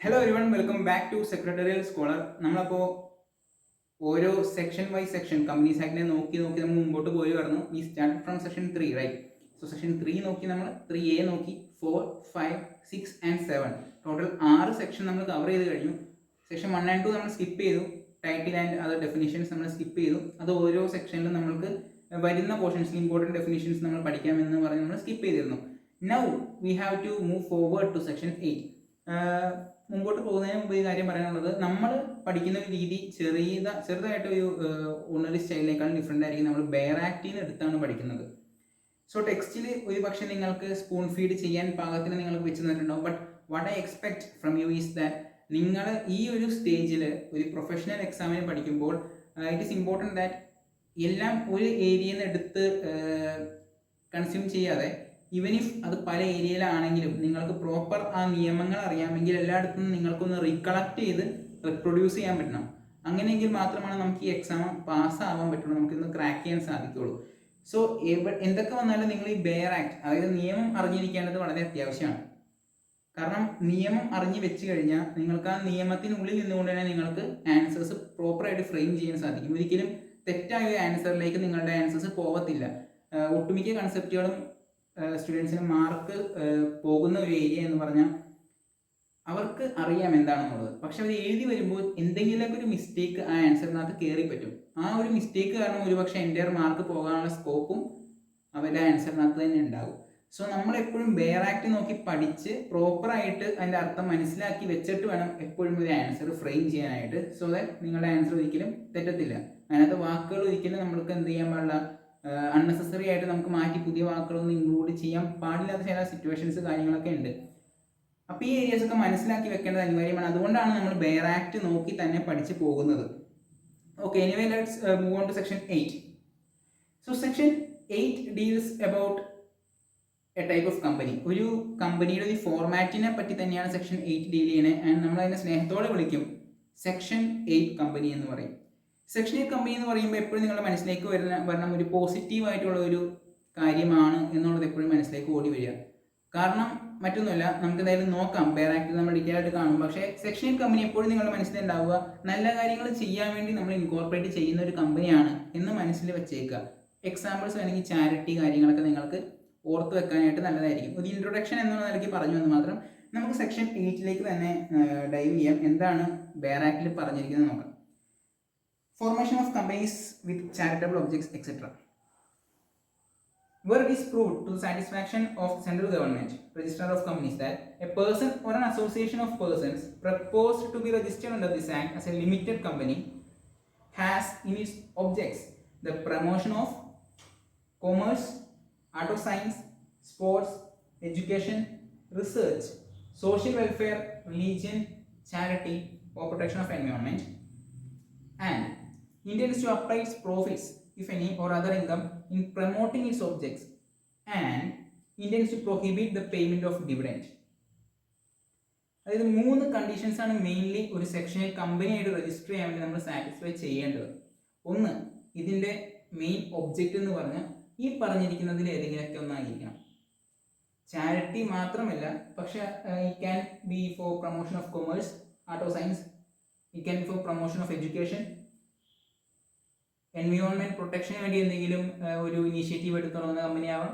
Hello everyone, welcome back to secretarial scholar. നമ്മളപ്പോൾ ഓരോ section by section companies ആക്ടിനെ നോക്കി നമ്മൾ മുമ്പോട്ട് പോയി പറഞ്ഞു. We start from section 3, right? So section 3 നോക്കി, നമ്മൾ 3A നോക്കി, 4, 5, 6 ആൻഡ് 7 ടോട്ടൽ 6 സെക്ഷൻ നമ്മൾ കവർ ചെയ്ത് കഴിഞ്ഞു. സെക്ഷൻ 1 and 2 നമ്മൾ സ്കിപ്പ് ചെയ്തു. ടൈറ്റിൽ ആൻഡ് അതർ ഡെഫിനിഷൻസ് നമ്മൾ സ്കിപ്പ് ചെയ്തു. അത് ഓരോ സെക്ഷനിലും നമ്മൾക്ക് വരുന്ന പോർഷൻസിൽ ഇമ്പോർട്ടൻറ്റ് ഡെഫിനിഷൻസ് നമ്മൾ പഠിക്കാമെന്ന് പറഞ്ഞ് നമ്മൾ സ്കിപ്പ് ചെയ്തിരുന്നു. Now we have to move forward to section 8. മുമ്പോട്ട് പോകുന്നതിന് മുമ്പ് ഈ കാര്യം പറയാനുള്ളത്, നമ്മൾ പഠിക്കുന്ന ഒരു രീതി ചെറുതായിട്ട് ഒരു ഓണറി സ്റ്റൈലിനേക്കാളും ഡിഫറെൻ്റ് ആയിരിക്കും. നമ്മൾ ബെയർ ആക്റ്റിൽ നിന്ന് എടുത്താണ് പഠിക്കുന്നത്. സോ ടെക്സ്റ്റിൽ ഒരു പക്ഷേ നിങ്ങൾക്ക് സ്പൂൺ ഫീഡ് ചെയ്യാൻ പാകത്തിന് നിങ്ങൾക്ക് വെച്ച് തന്നിട്ടുണ്ടാവും. But what I expect from you is that നിങ്ങൾ ഈ ഒരു സ്റ്റേജിൽ ഒരു പ്രൊഫഷണൽ എക്സാമിന് പഠിക്കുമ്പോൾ ഇറ്റ് ഈസ് ഇമ്പോർട്ടൻറ്റ് ദാറ്റ് എല്ലാം ഒരു ഏരിയയിൽ നിന്ന് എടുത്ത് കൺസ്യൂം ചെയ്യാതെ, ഈവൻ ഇഫ് അത് പല ഏരിയയിലാണെങ്കിലും നിങ്ങൾക്ക് പ്രോപ്പർ ആ നിയമങ്ങൾ അറിയാമെങ്കിൽ എല്ലായിടത്തും നിങ്ങൾക്കൊന്ന് റീകളക്ട് ചെയ്ത് റിപ്രൊഡ്യൂസ് ചെയ്യാൻ പറ്റണം. അങ്ങനെയെങ്കിൽ മാത്രമാണ് നമുക്ക് ഈ എക്സാം പാസ്സാവാൻ പറ്റുള്ളൂ, നമുക്കിന്ന് ക്രാക്ക് ചെയ്യാൻ സാധിക്കുള്ളൂ. സോ എന്തൊക്കെ വന്നാലും നിങ്ങൾ ഈ ബെയർ ആക്ട്, അതായത് നിയമം അറിഞ്ഞിരിക്കേണ്ടത് വളരെ അത്യാവശ്യമാണ്. കാരണം നിയമം അറിഞ്ഞു വെച്ച് കഴിഞ്ഞാൽ നിങ്ങൾക്ക് ആ നിയമത്തിനുള്ളിൽ നിന്നുകൊണ്ട് തന്നെ നിങ്ങൾക്ക് ആൻസേഴ്സ് പ്രോപ്പറായിട്ട് ഫ്രെയിം ചെയ്യാൻ സാധിക്കും. ഒരിക്കലും തെറ്റായ ഒരു ആൻസറിലേക്ക് നിങ്ങളുടെ ആൻസേഴ്സ് പോകത്തില്ല. ഒട്ടുമിക്ക കൺസെപ്റ്റുകളും സ്റ്റുഡൻസിന് മാർക്ക് പോകുന്ന ഒരു ഏരിയ എന്ന് പറഞ്ഞാൽ അവർക്ക് അറിയാം എന്താണെന്നുള്ളത്. പക്ഷെ അവർ എഴുതി വരുമ്പോൾ എന്തെങ്കിലുമൊക്കെ ഒരു മിസ്റ്റേക്ക് ആ ആൻസറിനകത്ത് കയറി പറ്റും. ആ ഒരു മിസ്റ്റേക്ക് കാരണം ഒരുപക്ഷെ എൻ്റെ മാർക്ക് പോകാനുള്ള സ്കോപ്പും അവരുടെ ആൻസറിനകത്ത് തന്നെ ഉണ്ടാകും. സോ നമ്മളെപ്പോഴും ബെയർ ആക്ട് നോക്കി പഠിച്ച് പ്രോപ്പറായിട്ട് അതിൻ്റെ അർത്ഥം മനസ്സിലാക്കി വെച്ചിട്ട് വേണം എപ്പോഴും ഒരു ആൻസർ ഫ്രെയിം ചെയ്യാനായിട്ട്. സോ ദാറ്റ് നിങ്ങളുടെ ആൻസർ ഒരിക്കലും തെറ്റത്തില്ല. അതിനകത്ത് വാക്കുകൾ ഒരിക്കലും നമ്മൾക്ക് എന്ത് ചെയ്യാൻ പാടില്ല, അൺനെസസറി ആയിട്ട് നമുക്ക് മാറ്റി പുതിയ വാക്കുകളൊന്നും ഇൻക്ലൂഡ് ചെയ്യാൻ പാടില്ലാത്ത ചില സിറ്റുവേഷൻസ് കാര്യങ്ങളൊക്കെ ഉണ്ട്. അപ്പോൾ ഈ ഏരിയാസ് ഒക്കെ മനസ്സിലാക്കി വെക്കേണ്ടത് അനിവാര്യമാണ്. അതുകൊണ്ടാണ് നമ്മൾ ബെയർ ആക്ട് നോക്കി തന്നെ പഠിച്ചു പോകുന്നത്. Okay, anyway let's move on to section 8. So section 8 deals about a type of company. ഒരു കമ്പനിയുടെ ഒരു ഫോർമാറ്റിനെ പറ്റി തന്നെയാണ് സെക്ഷൻ 8 ഡീൽ ചെയ്യുന്നത്. ആൻഡ് നമ്മൾ അതിനെ സ്നേഹത്തോടെ വിളിക്കും സെക്ഷൻ 8 കമ്പനി എന്ന് പറയും. സെക്ഷൻ 8 കമ്പനി എന്ന് പറയുമ്പോൾ എപ്പോഴും നിങ്ങളുടെ മനസ്സിലേക്ക് വരണം ഒരു പോസിറ്റീവായിട്ടുള്ള ഒരു കാര്യമാണ് എന്നുള്ളത് എപ്പോഴും മനസ്സിലേക്ക് ഓടി വരിക. കാരണം മറ്റൊന്നുമില്ല, നമുക്ക് എന്തായാലും നോക്കാം, ബെയർ ആക്ട് നമ്മൾ ഡീറ്റെയിൽ ആയിട്ട് കാണും. പക്ഷേ സെക്ഷൻ 8 കമ്പനി എപ്പോഴും നിങ്ങളുടെ മനസ്സിലുണ്ടാവുക നല്ല കാര്യങ്ങൾ ചെയ്യാൻ വേണ്ടി നമ്മൾ ഇൻകോർപ്പറേറ്റ് ചെയ്യുന്ന ഒരു കമ്പനിയാണ് എന്ന് മനസ്സിൽ വെച്ചേക്കുക. എക്സാമ്പിൾസ് വേണമെങ്കിൽ ചാരിറ്റി കാര്യങ്ങളൊക്കെ നിങ്ങൾക്ക് ഓർത്ത് വെക്കാനായിട്ട് നല്ലതായിരിക്കും. ഒരു ഇൻട്രൊഡക്ഷൻ എന്നുള്ള നിലയ്ക്ക് പറഞ്ഞു എന്ന് മാത്രം. നമുക്ക് സെക്ഷൻ 8ലേക്ക് തന്നെ ഡൈവ് ചെയ്യാം. എന്താണ് ബെയർ ആക്ടിൽ പറഞ്ഞിരിക്കുന്നത് നോക്കാം. Formation of companies with charitable objects, etc. Where it is proved to the satisfaction of central government, registrar of companies, that a person or an association of persons proposed to be registered under this act as a limited company has in its objects the promotion of commerce, art of science, sports, education, research, social welfare, religion, charity, or protection of environment, and intends to apply its profits, if any, or other income in promoting its objects, and intends to prohibit the payment of dividend. അതായത് 3 conditions ആണ് mainly ഒരു സെക്ഷനിൽ കമ്പനിയായിട്ട് register ചെയ്യാൻ വേണ്ടി നമ്മൾ satisfy ചെയ്യേണ്ടത്. ഒന്ന്, ഇതിൻ്റെ മെയിൻ ഒബ്ജക്റ്റ് എന്ന് പറഞ്ഞാൽ ഈ പറഞ്ഞിരിക്കുന്നതിൽ ഏതെങ്കിലുമൊക്കെ ഒന്നായിരിക്കണം. ചാരിറ്റി മാത്രമല്ല, പക്ഷെ it can be for promotion of commerce, art of science, it can be for promotion of education, environment പ്രൊട്ടക്ഷന് വേണ്ടി എന്തെങ്കിലും ഒരു ഇനീഷ്യേറ്റീവ് എടുത്ത് തുടങ്ങുന്ന കമ്പനിയാവാം.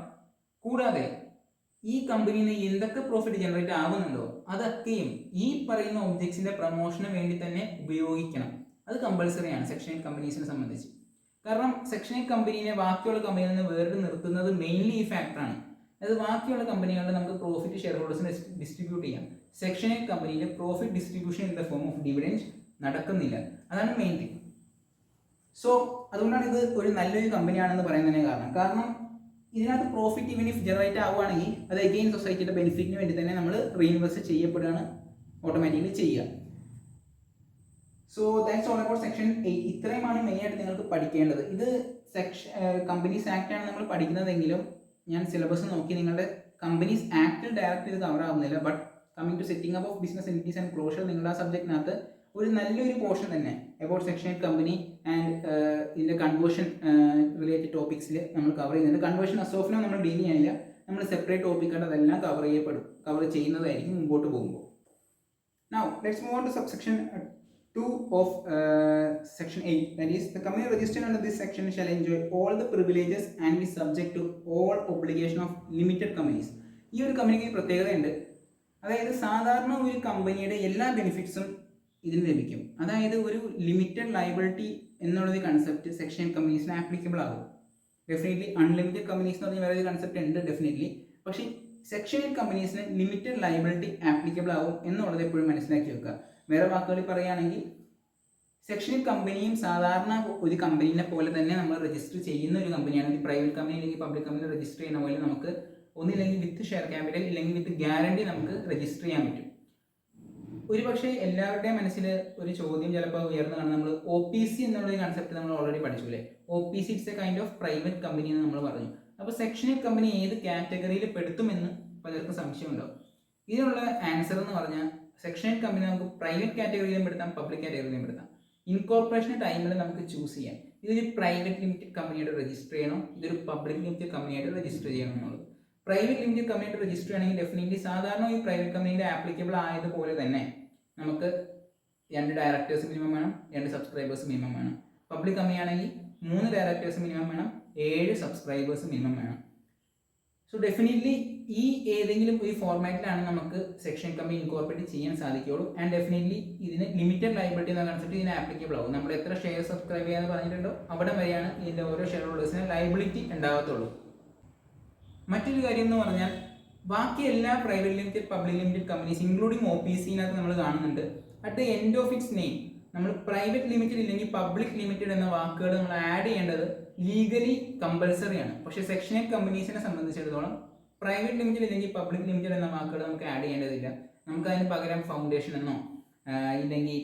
കൂടാതെ ഈ കമ്പനിയിൽ നിന്ന് എന്തൊക്കെ പ്രോഫിറ്റ് ജനറേറ്റ് ആവുന്നുണ്ടോ അതൊക്കെയും ഈ പറയുന്ന ഒബ്ജക്ട്സിൻ്റെ പ്രൊമോഷന് വേണ്ടി തന്നെ ഉപയോഗിക്കണം. അത് കമ്പൾസറിയാണ് സെക്ഷൻ 8 കമ്പനീസിനെ സംബന്ധിച്ച്. കാരണം സെക്ഷൻ 8 കമ്പനീനെ ബാക്കിയുള്ള കമ്പനിയിൽ നിന്ന് വേറിട്ട് നിർത്തുന്നത് മെയിൻലി ഈ ഫാക്ടറാണ്. അതായത് ബാക്കിയുള്ള കമ്പനികളിൽ നമുക്ക് പ്രോഫിറ്റ് ഷെയർ ഹോൾഡേഴ്സിന് ഡിസ്ട്രിബ്യൂട്ട് ചെയ്യാം. സെക്ഷൻ 8 കമ്പനിയിൽ profit distribution in the form of dividend നടക്കുന്നില്ല. അതാണ് മെയിൻ തിങ്. സോ അതുകൊണ്ടാണ് ഇത് ഒരു നല്ലൊരു കമ്പനിയാണെന്ന് പറയുന്നതിന് കാരണം ഇതിനകത്ത് പ്രോഫിറ്റ് ഈവൻ ഇഫ് ജനറേറ്റ് ആവുകയാണെങ്കിൽ അത് അഗെയിൻ സൊസൈറ്റിയുടെ ബെനിഫിറ്റിന് വേണ്ടി തന്നെ നമ്മൾ റീഇൻവെസ്റ്റ് ചെയ്യപ്പെടുകയാണ് ഓട്ടോമാറ്റിക്കലി ചെയ്യുക. So that's all about section 8. ഇത്രയുമാണ് മെയിനായിട്ട് നിങ്ങൾക്ക് പഠിക്കേണ്ടത്. ഇത് കമ്പനീസ് ആക്ട് ആണ് നമ്മൾ പഠിക്കുന്നതെങ്കിലും ഞാൻ സിലബസ് നോക്കി നിങ്ങളുടെ കമ്പനീസ് ആക്ടിൽ ഡയറക്റ്റ് ഇത് കവർ ആവുന്നില്ല. But coming to setting up of business entities and closure നിങ്ങളുടെ ആ സബ്ജക്റ്റിനകത്ത് ഒരു നല്ലൊരു പോർഷൻ തന്നെ അബൌട്ട് സെക്ഷൻ 8 കമ്പനി ആൻഡ് ഇതിൻ്റെ കൺവേർഷൻ റിലേറ്റഡ് ടോപ്പിക്സിൽ നമ്മൾ കവർ ചെയ്യുന്നുണ്ട്. കൺവേർഷൻ അസോഫിനോ നമ്മൾ ഡീൽ ചെയ്യാനില്ല, നമ്മൾ സെപ്പറേറ്റ് ടോപ്പിക്കായിട്ട് അതെല്ലാം കവർ ചെയ്യുന്നതായിരിക്കും മുമ്പോട്ട് പോകുമ്പോൾ. Now let's move on to subsection 2 of section 8, that is the company registered under this section shall enjoy all the privileges and be subject to all obligation of limited companies. ഈ ഒരു കമ്പനിക്ക് പ്രത്യേകതയുണ്ട്. അതായത് സാധാരണ ഒരു കമ്പനിയുടെ എല്ലാ ബെനിഫിറ്റ്സും ഇതിന് ലഭിക്കും. അതായത് ഒരു ലിമിറ്റഡ് ലയബിലിറ്റി എന്നുള്ളൊരു കൺസെപ്റ്റ് സെക്ഷൻ കമ്പനീസിന് ആപ്ലിക്കബിൾ ആകും. ഡെഫിനറ്റ്ലി അൺലിമിറ്റഡ് കമ്പനീസ് എന്ന് പറഞ്ഞാൽ വേറെ കൺസെപ്റ്റ് ഉണ്ട് ഡെഫിനറ്റ്ലി. പക്ഷേ സെക്ഷൻ കമ്പനീസിന് ലിമിറ്റഡ് ലയബിലിറ്റി ആപ്ലിക്കബിൾ ആകും എന്നുള്ളത് എപ്പോഴും മനസ്സിലാക്കി വെക്കുക. വേറെ വാക്കുകളിൽ പറയുകയാണെങ്കിൽ സെക്ഷൻ കമ്പനിയും സാധാരണ ഒരു കമ്പനീനെ പോലെ തന്നെ നമ്മൾ രജിസ്റ്റർ ചെയ്യുന്ന ഒരു കമ്പനിയാണ്. ഒരു പ്രൈവറ്റ് കമ്പനി അല്ലെങ്കിൽ പബ്ലിക് കമ്പനി രജിസ്റ്റർ ചെയ്യുന്ന പോലെ നമുക്ക് ഒന്നില്ലെങ്കിൽ വിത്ത് ഷെയർ ക്യാപിറ്റൽ ഇല്ലെങ്കിൽ വിത്ത് ഗ്യാരണ്ടി നമുക്ക് രജിസ്റ്റർ ചെയ്യാൻ പറ്റും. ഒരു പക്ഷേ എല്ലാവരുടെയും മനസ്സിൽ ഒരു ചോദ്യം ചിലപ്പോൾ ഉയർന്നു കാണും. നമ്മൾ OPC എന്നുള്ള കൺസെപ്റ്റ് നമ്മൾ ഓൾറെഡി പഠിച്ചില്ലേ. OPC it's A kind of private company എന്ന് നമ്മൾ പറഞ്ഞു. അപ്പോൾ സെക്ഷണൽ കമ്പനി ഏത് കാറ്റഗറിയിൽ പെടുത്തുമെന്ന് പലർക്കും സംശയമുണ്ടാവും. ഇതിനുള്ള ആൻസർ എന്ന് പറഞ്ഞാൽ സെക്ഷണൽ കമ്പനി നമുക്ക് പ്രൈവറ്റ് കാറ്റഗറിയിലും പെടുത്താം, പബ്ലിക് കാറ്റഗറിയിലും പെടുത്താം. ഇൻകോർപ്പറേഷൻ ടൈമിൽ നമുക്ക് ചൂസ് ചെയ്യാം ഇതൊരു പ്രൈവറ്റ് ലിമിറ്റഡ് കമ്പനിയായിട്ട് രജിസ്റ്റർ ചെയ്യണം, ഇതൊരു പബ്ലിക് ലിമിറ്റഡ് കമ്പനിയായിട്ട് രജിസ്റ്റർ ചെയ്യണം എന്നുള്ളത്. പ്രൈവറ്റ് ലിമിറ്റഡ് കമ്പനിയായിട്ട് രജിസ്റ്റർ ചെയ്യണമെങ്കിൽ ഡെഫിനറ്റ്ലി സാധാരണ ഈ പ്രൈവറ്റ് കമ്പനിയിൽ ആപ്ലിക്കബിൾ ആയതുപോലെ തന്നെ നമുക്ക് 2 ഡയറക്ടേഴ്സ് മിനിമം വേണം, 2 സബ്സ്ക്രൈബേഴ്സ് മിനിമം വേണം. പബ്ലിക് കമ്പനി ആണെങ്കിൽ 3 ഡയറക്ടേഴ്സ് മിനിമം വേണം, 7 സബ്സ്ക്രൈബേഴ്സ് മിനിമം വേണം. സോ ഡെഫിനറ്റ്ലി ഈ ഏതെങ്കിലും ഒരു ഫോർമാറ്റിലാണ് നമുക്ക് സെക്ഷൻ കമ്പനി ഇൻകോർപ്പറേറ്റ് ചെയ്യാൻ സാധിക്കുകയുള്ളൂ. ആൻഡ് ഡെഫിനറ്റ്ലി ഇതിന് ലിമിറ്റഡ് ലയബിലിറ്റി എന്ന കൺസെപ്റ്റ് ഇതിന് ആപ്ലിക്കബിൾ ആവും. നമ്മൾ എത്ര ഷെയർ സബ്സ്ക്രൈബ് ചെയ്യാന്ന് പറഞ്ഞിട്ടുണ്ടോ അവിടെ വരെയാണ് ഇതിൻ്റെ ഓരോ ഷെയർ ഹോൾഡേഴ്സിന് ലയബിലിറ്റി ഉണ്ടാകത്തുള്ളൂ. മറ്റൊരു കാര്യം എന്ന് പറഞ്ഞാൽ ബാക്കി എല്ലാ private limited public limited companies including OPCനകത്ത് നമ്മൾ കാണുന്നുണ്ട് at the end of its name നമ്മൾ പ്രൈവറ്റ് ലിമിറ്റഡ് ഇല്ലെങ്കിൽ പബ്ലിക് ലിമിറ്റഡ് എന്ന വാക്കുകൾ നമ്മൾ ആഡ് ചെയ്യേണ്ടത് ലീഗലി കമ്പൽസറി ആണ്. പക്ഷേ സെക്ഷണൽ കമ്പനീസിനെ സംബന്ധിച്ചിടത്തോളം പ്രൈവറ്റ് ലിമിറ്റഡ് ഇല്ലെങ്കിൽ പബ്ലിക് ലിമിറ്റഡ് എന്ന വാക്കുകൾ നമുക്ക് ആഡ് ചെയ്യേണ്ടതില്ല. നമുക്ക് അതിന് പകരം ഫൗണ്ടേഷൻ എന്നോ ഇല്ലെങ്കിൽ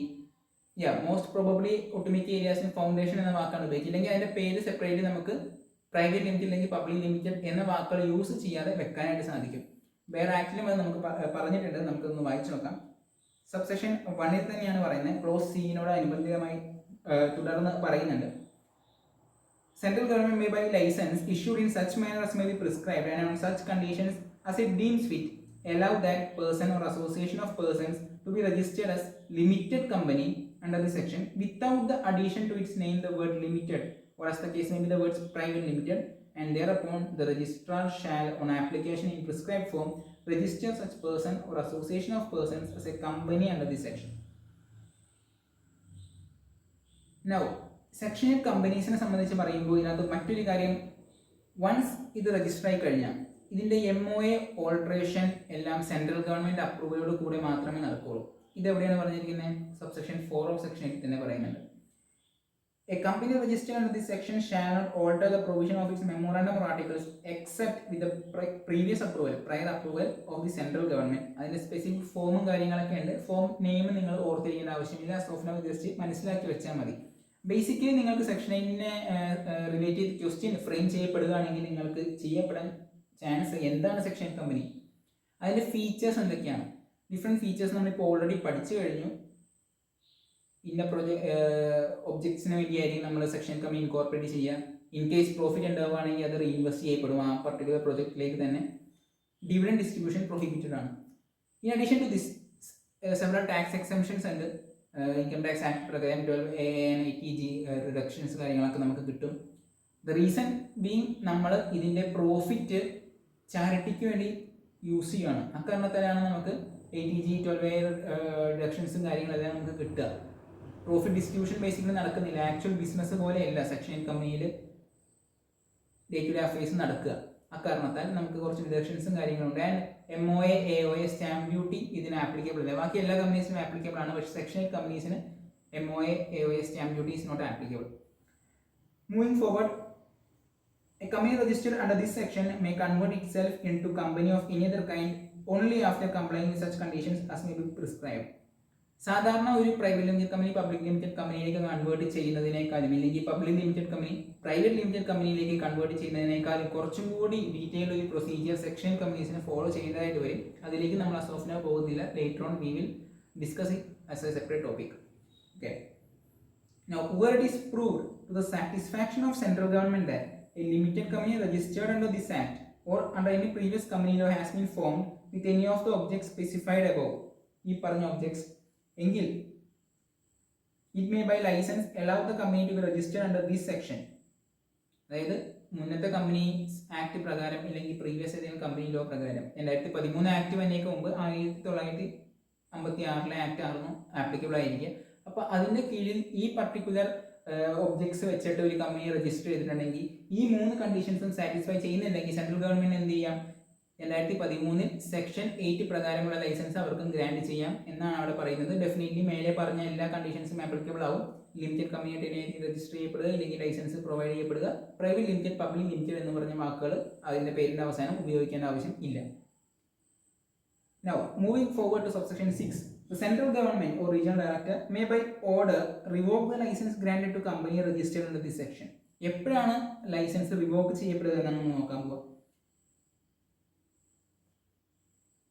മോസ്റ്റ് പ്രോബബ്ലി ഒട്ടുമിക്ക ഏരിയാസിന് ഫൗണ്ടേഷൻ എന്ന വാക്കാണ് ഉപയോഗിക്കുക. ഇല്ലെങ്കിൽ അതിൻ്റെ പേര് സെപ്പറേറ്റ് നമുക്ക് പ്രൈവറ്റ് ലിമിറ്റഡ് അല്ലെങ്കിൽ പബ്ലിക് ലിമിറ്റഡ് എന്ന വാക്കുകൾ യൂസ് ചെയ്യാതെ വെക്കാനായിട്ട് സാധിക്കും. വേറെ ആക്ടിലും അത് നമുക്ക് പറഞ്ഞിട്ടുണ്ട്, നമുക്കൊന്ന് വായിച്ചു നോക്കാം. സബ്സെക്ഷൻ 1 തന്നെയാണ് പറയുന്നത്. ക്ലോസ് സിനോട് അനുബന്ധിതമായി തുടർന്ന് പറയുന്നുണ്ട്. Central government may by license issued in such manner as may be prescribed and on such conditions as it deems fit allow that person or association of persons to be registered as limited company under this section without the addition to its name the word limited or as the case may be the words private limited, and thereupon the registrar shall on application in prescribed form register such person or association of persons as a company under this section. Now sectional കമ്പനീസിനെ സംബന്ധിച്ച് പറയുമ്പോൾ ഇതിനകത്ത് മറ്റൊരു കാര്യം, once ഇത് register ആയി കഴിഞ്ഞാൽ ഇതിൻ്റെ MOA ഓൾട്രേഷൻ എല്ലാം സെൻട്രൽ ഗവൺമെൻറ് അപ്രൂവലോട് കൂടെ മാത്രമേ നടക്കുകയുള്ളൂ. ഇതെവിടെയാണ് പറഞ്ഞിരിക്കുന്നത്? സബ്സെക്ഷൻ 4 ഓഫ് സെക്ഷൻ 8 തന്നെ പറയുന്നുണ്ട്. A company registered under this section shall not alter the provision of its memorandum or articles except with the previous approval, prior approval of the central government. അതിൻ്റെ specific ഫോമും കാര്യങ്ങളൊക്കെ ഉണ്ട്. Form name നിങ്ങൾ ഓർത്തിരിക്കേണ്ട ആവശ്യമില്ല. Software just മനസ്സിലാക്കി വെച്ചാൽ മതി. ബേസിക്കലി നിങ്ങൾക്ക് സെക്ഷൻ 8നെ റിലേറ്റ് ചെയ്ത് ക്വസ്റ്റ്യൻ ഫ്രെയിം ചെയ്യപ്പെടുകയാണെങ്കിൽ നിങ്ങൾക്ക് ചെയ്യപ്പെടാൻ ചാൻസ് എന്താണ് സെക്ഷൻ കമ്പനി, അതിൻ്റെ ഫീച്ചേഴ്സ് എന്തൊക്കെയാണ്. ഡിഫറെൻറ്റ് ഫീച്ചേഴ്സ് നമ്മളിപ്പോൾ ഓൾറെഡി പഠിച്ചു കഴിഞ്ഞു. ഇന്ന ഒബ്ജക്ട്സിന് വേണ്ടിയായിരിക്കും നമ്മൾ സെക്ഷൻ കമ്പനി ഇൻകോർപ്പറേറ്റ് ചെയ്യുക. ഇൻ കേസ് പ്രോഫിറ്റ് ഉണ്ടാവുകയാണെങ്കിൽ അത് റീഇൻവെസ്റ്റ് ചെയ്യപ്പെടും ആ പർട്ടിക്കുലർ പ്രൊജക്റ്റിലേക്ക് തന്നെ. ഡിവിഡൻഡ് ഡിസ്ട്രിബ്യൂഷൻ പ്രൊഹിബിറ്റഡ് ആണ്. In addition to this several tax exemptions ഉണ്ട്. ഇൻകം ടാക്സ് ആക്ട് പ്രകാരം 12A and 80G റിഡക്ഷൻസ് കാര്യങ്ങളൊക്കെ നമുക്ക് കിട്ടും. ദ റീസൺ ബീങ് നമ്മൾ ഇതിൻ്റെ പ്രോഫിറ്റ് ചാരിറ്റിക്ക് വേണ്ടി യൂസ് ചെയ്യുകയാണ്. അക്കാരണത്താലാണ് നമുക്ക് 80G 12A റിഡക്ഷൻസും കാര്യങ്ങളെല്ലാം നമുക്ക് കിട്ടുക. പ്രോഫിറ്റ് ഡിസ്ട്രിബ്യൂഷൻ ബേസിക്കലി നടക്കുന്നില്ല. ആക്ച്വൽ ബിസിനസ് പോലെയല്ല സെക്ഷൻ കമ്പനിയിൽ ഡേ ടു ഡേ അഫയേഴ്സ് നടക്കുക. അക്കാരണത്താൽ നമുക്ക് കുറച്ച് ഡിഡക്ഷൻസും കാര്യങ്ങളുണ്ട്. And MOA AOA stamp duty ഇതിന് ആപ്ലിക്കബിൾ അല്ല. ബാക്കി എല്ലാ കമ്പനീസിനും ആപ്ലിക്കബിൾ ആണ്, പക്ഷേ സെക്ഷണൽ കമ്പനീസിന് MOA AOA stamp duty is not applicable. Moving forward, a company registered under this section may convert itself into company of any other kind only after complying with such conditions as may be prescribed. സാധാരണ ഒരു private limited company public limited കമ്പനിയിലേക്ക് convert ചെയ്യുന്നതിനേക്കാളും ഇല്ലെങ്കിൽ public limited company private limited കമ്പനിയിലേക്ക് convert ചെയ്യുന്നതിനേക്കാളും കുറച്ചും കൂടി detail ഒരു procedure section കമ്പനീസിന് follow ചെയ്യേണ്ടതായിട്ട് വരും. അതിലേക്ക് നമ്മൾ as of now പോകുന്നില്ല. Later on we will discuss it as A separate topic. Okay, now where it is proved to the satisfaction of central government that a limited company registered under this act or under any previous company law has been formed with any of the objects specified above, ഈ പറഞ്ഞ objects എങ്കിൽ it may by licence allow the company to be registered under this section. അതായത് മുന്നത്തെ companies act പ്രകാരം അല്ലെങ്കിൽ previous ഏതെങ്കിലും company law പ്രകാരം 2013 act വന്നേക്ക് മുമ്പ് 1956 ആക്ട് ആയിരുന്നു ആപ്ലിക്കബിൾ ആയിരിക്കുക. അപ്പോൾ അതിൻ്റെ കീഴിൽ ഈ പർട്ടിക്കുലർ ഒബ്ജക്ട്സ് വെച്ചിട്ട് ഒരു കമ്പനി രജിസ്റ്റർ ചെയ്തിട്ടുണ്ടെങ്കിൽ ഈ 3 കണ്ടീഷൻസും സാറ്റിസ്ഫൈ ചെയ്യുന്നില്ലെങ്കിൽ സെൻട്രൽ ഗവൺമെന്റ് എന്ത് ചെയ്യാം, 2013 സെക്ഷൻ 8 പ്രകാരമുള്ള ലൈസൻസ് അവർക്കും ഗ്രാൻഡ് ചെയ്യാം എന്നാണ് അവിടെ പറയുന്നത്. ഡെഫിനറ്റ്ലി മേലെ പറഞ്ഞ എല്ലാ കണ്ടീഷൻസും ആപ്ലിക്കബിൾ ആവും. ലിമിറ്റഡ് കമ്പനിയായിട്ട് രജിസ്റ്റർ ചെയ്യപ്പെടുക, ഇല്ലെങ്കിൽ ലൈസൻസ് പ്രൊവൈഡ് ചെയ്യപ്പെടുക, പ്രൈവറ്റ് ലിമിറ്റഡ്, പബ്ലിക് ലിമിറ്റഡ് എന്ന് പറഞ്ഞ വാക്കുകൾ അതിൻ്റെ പേരിൻ്റെ അവസാനം ഉപയോഗിക്കേണ്ട ആവശ്യം ഇല്ല. Now, moving forward to subsection 6, the central government or regional director may by order revoke the license granted to company registered under this section. എപ്പോഴാണ് ലൈസൻസ് റിവോക്ക് ചെയ്യപ്പെടുക എന്നാണ് നമ്മൾ നോക്കാൻ പോകുക.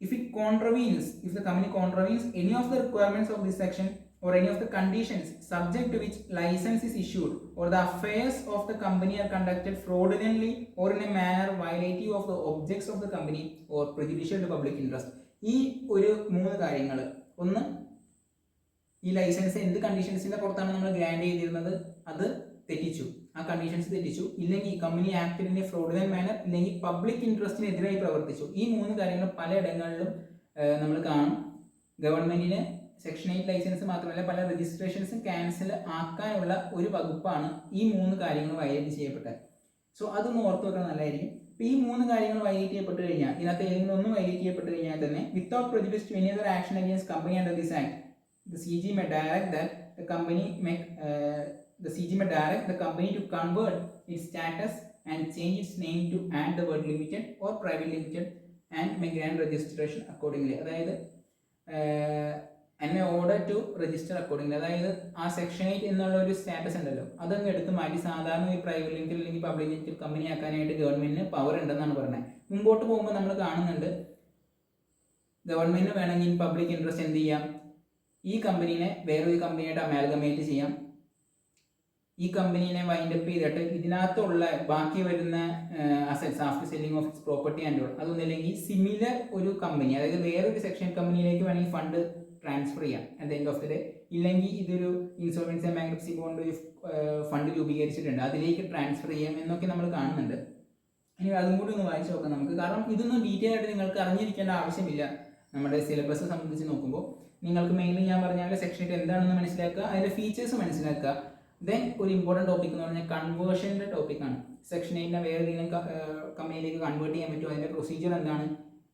If the company contravenes any of the requirements of this section or any of the conditions subject to which license is issued, or the affairs of the company are conducted fraudulently or in a manner violative of the objects of the company or prejudicial to public interest. ഈ ഒരു 3 കാര്യങ്ങൾ, ഒന്ന് ഈ licence എന്ത് കണ്ടീഷൻസിന്റെ പുറത്താണ് നമ്മൾ grand ചെയ്തിരുന്നത് അത് തെറ്റിച്ചു, ആ കണ്ടീഷൻസ് തെറ്റിച്ചു, ഇല്ലെങ്കിൽ കമ്പനി ആക്ടിന്റെ ഫ്രോഡുലന്റ് മാനർ, ഇല്ലെങ്കിൽ പബ്ലിക് ഇൻട്രസ്റ്റിനെതിരായി പ്രവർത്തിച്ചു. ഈ 3 കാര്യങ്ങൾ പലയിടങ്ങളിലും നമ്മൾ കാണും. ഗവൺമെന്റിന് സെക്ഷൻ 8 ലൈസൻസ് മാത്രമല്ല പല രജിസ്ട്രേഷൻസും ക്യാൻസൽ ആക്കാനുള്ള ഒരു വകുപ്പാണ് ഈ 3 കാര്യങ്ങൾ വയലേറ്റ് ചെയ്യപ്പെട്ടത്. സോ അതൊന്ന് ഓർത്ത് വെക്കാൻ നല്ലതായിരിക്കും. ഇപ്പോൾ ഈ 3 കാര്യങ്ങൾ വയലേറ്റ് ചെയ്യപ്പെട്ട് കഴിഞ്ഞാൽ, ഇതിനകത്ത് ഏതെങ്കിലും ഒന്ന് വയലേറ്റ് ചെയ്യപ്പെട്ട് കഴിഞ്ഞാൽ തന്നെ without prejudice to any other action against company under this act, the CG may direct the company to convert its status and change its name to add the word limited or private limited and may grant registration accordingly. അതായത് and may order to register accordingly. അതായത് ആ section 8 എന്നുള്ള ഒരു status ഉണ്ടല്ലോ, അതങ്ങ് എടുത്ത് മാറ്റി സാധാരണ ഈ പ്രൈവറ്റ് ലിമിറ്റഡ് അല്ലെങ്കിൽ പബ്ലിക് ലിമിറ്റഡ് കമ്പനി ആക്കാനായിട്ട് ഗവൺമെന്റിന് പവർ ഉണ്ടെന്നാണ് പറഞ്ഞത്. മുമ്പോട്ട് പോകുമ്പോൾ നമ്മൾ കാണുന്നുണ്ട് ഗവൺമെന്റിന് വേണമെങ്കിൽ പബ്ലിക് ഇൻട്രസ്റ്റ് എന്ത് ചെയ്യാം, ഈ കമ്പനീനെ വേറൊരു കമ്പനിയായിട്ട് അമാൽഗമേറ്റ് ചെയ്യാം, ഈ കമ്പനീനെ വൈൻഡപ്പ് ചെയ്തിട്ട് ഇതിനകത്തുള്ള ബാക്കി വരുന്ന assets after selling of its property and all, അതൊന്നില്ലെങ്കിൽ സിമിലർ ഒരു കമ്പനി, അതായത് വേറൊരു സെക്ഷൻ കമ്പനിയിലേക്ക് വേണമെങ്കിൽ ഫണ്ട് ട്രാൻസ്ഫർ ചെയ്യാം at the end of the day, ഇല്ലെങ്കിൽ ഇതൊരു ഇൻസോൾവൻസി ആൻഡ് ബാങ്ക്രപ്സി കൊണ്ട് ഒരു ഫണ്ട് രൂപീകരിച്ചിട്ടുണ്ട് അതിലേക്ക് ട്രാൻസ്ഫർ ചെയ്യാം എന്നൊക്കെ നമ്മൾ കാണുന്നുണ്ട്. ഇനി അതും കൂടി ഒന്ന് വായിച്ചു നോക്കാം നമുക്ക്. കാരണം ഇതൊന്നും ഡീറ്റെയിൽ ആയിട്ട് നിങ്ങൾക്ക് അറിഞ്ഞിരിക്കേണ്ട ആവശ്യമില്ല. നമ്മുടെ സിലബസ് സംബന്ധിച്ച് നോക്കുമ്പോൾ നിങ്ങൾക്ക് മെയിൻലി ഞാൻ പറഞ്ഞ പോലെ സെക്ഷൻ 8 എന്താണെന്ന് മനസ്സിലാക്കുക, അതിൻ്റെ ഫീച്ചേഴ്സ് മനസ്സിലാക്കുക. ദെൻ ഒരു ഇമ്പോർട്ടൻറ്റ് ടോപ്പിക് എന്ന് പറഞ്ഞാൽ കൺവേർഷൻ്റെ ടോപ്പിക്കാണ്. സെക്ഷൻ 8 വേറെ ഏതെങ്കിലും കമ്പനിയിലേക്ക് കൺവേർട്ട് ചെയ്യാൻ പറ്റുമോ, അതിൻ്റെ പ്രൊസീജിയർ എന്താണ്,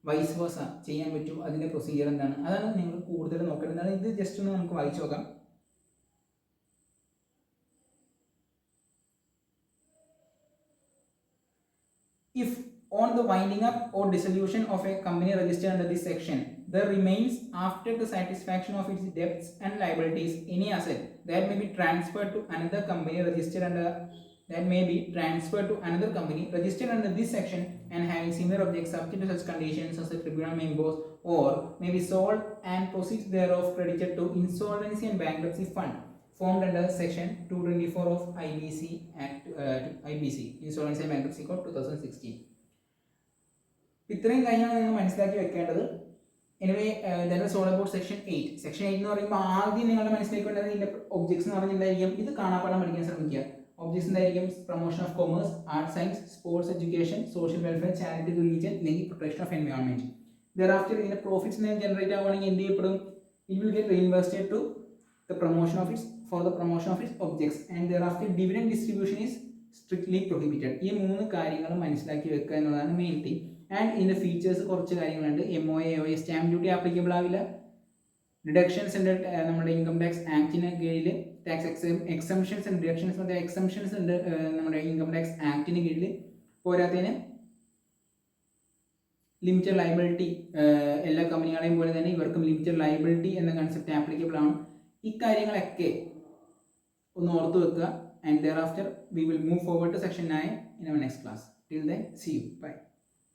വൈസ് വേഴ്സ ചെയ്യാൻ പറ്റുമോ, അതിൻ്റെ പ്രൊസീജിയർ എന്താണ്, അതാണ് നിങ്ങൾ കൂടുതൽ നോക്കേണ്ടത്. ഇത് ജസ്റ്റ് ഒന്ന് നമുക്ക് വായിച്ചു നോക്കാം. If on the winding up or dissolution of a company registered under this section, there remains after the satisfaction of its debts and liabilities any asset that may be transferred to another company registered under this section and having similar objects subject to such conditions as the tribunal may impose, or may be sold and proceeds thereof credited to insolvency and bankruptcy fund formed under section 224 of IBC Act, IBC Insolvency and Bankruptcy Code 2016. ഇത്രയും കാര്യങ്ങൾ നിങ്ങൾ മനസ്സിലാക്കി വെക്കേണ്ടത്. Anyway that was all about section 8. Section 8 എന്ന് പറയുമ്പോൾ ആദ്യം നിങ്ങളുടെ മനസ്സിലേക്ക് വേണ്ടത് ഇതിൻ്റെ ഒബ്ജക്ട്സ് എന്ന് പറഞ്ഞാൽ എന്തായിരിക്കും, ഇത് കാണാപ്പാടം പഠിക്കാൻ ശ്രമിക്കുക. ഒബ്ജക്ട്സ് എന്തായിരിക്കും, promotion of commerce, arts science, sports, education, social welfare, charity, religion, അല്ലെങ്കിൽ പ്രൊട്ടക്ഷൻ ഓഫ് എൻവയോൺമെന്റ്. ദെയറാഫ്റ്റർ ഇതിൻ്റെ പ്രോഫിറ്റ്സ് ജനറേറ്റ് ആവുകയാണെങ്കിൽ എന്ത് ചെയ്യപ്പെടും, it will get reinvested to the promotion of its objects, and thereafter dividend distribution is strictly prohibited. ഈ 3 കാര്യങ്ങൾ മനസ്സിലാക്കി വെക്കുക എന്നുള്ളതാണ് മെയിൻ തിങ്. ആൻഡ് ഇതിൻ്റെ ഫീച്ചേഴ്സ് കുറച്ച് കാര്യങ്ങളുണ്ട്. MOA, AOA, stamp duty applicable ആവില്ല. ഡിഡക്ഷൻസ് ഉണ്ട് നമ്മുടെ ഇൻകം ടാക്സ് ആക്ടിന് കീഴിൽ, ടാക്സ് എക്സംഷൻസ് ഉണ്ട്, ഡിഡക്ഷൻസ് മറ്റേ എക്സംഷൻസ് ഉണ്ട് നമ്മുടെ ഇൻകം ടാക്സ് ആക്ടിന് കീഴിൽ. പോരാത്തതിന് ലിമിറ്റഡ് ലയബിലിറ്റി, എല്ലാ കമ്പനികളെയും പോലെ തന്നെ ഇവർക്കും ലിമിറ്റഡ് ലയബിലിറ്റി എന്ന കൺസെപ്റ്റ് ആപ്ലിക്കബിൾ ആണ്. ഇക്കാര്യങ്ങളൊക്കെ ഒന്ന് ഓർത്ത് വെക്കുക. And thereafter we will move forward to section 9 in our next class. Till then, see you. Bye.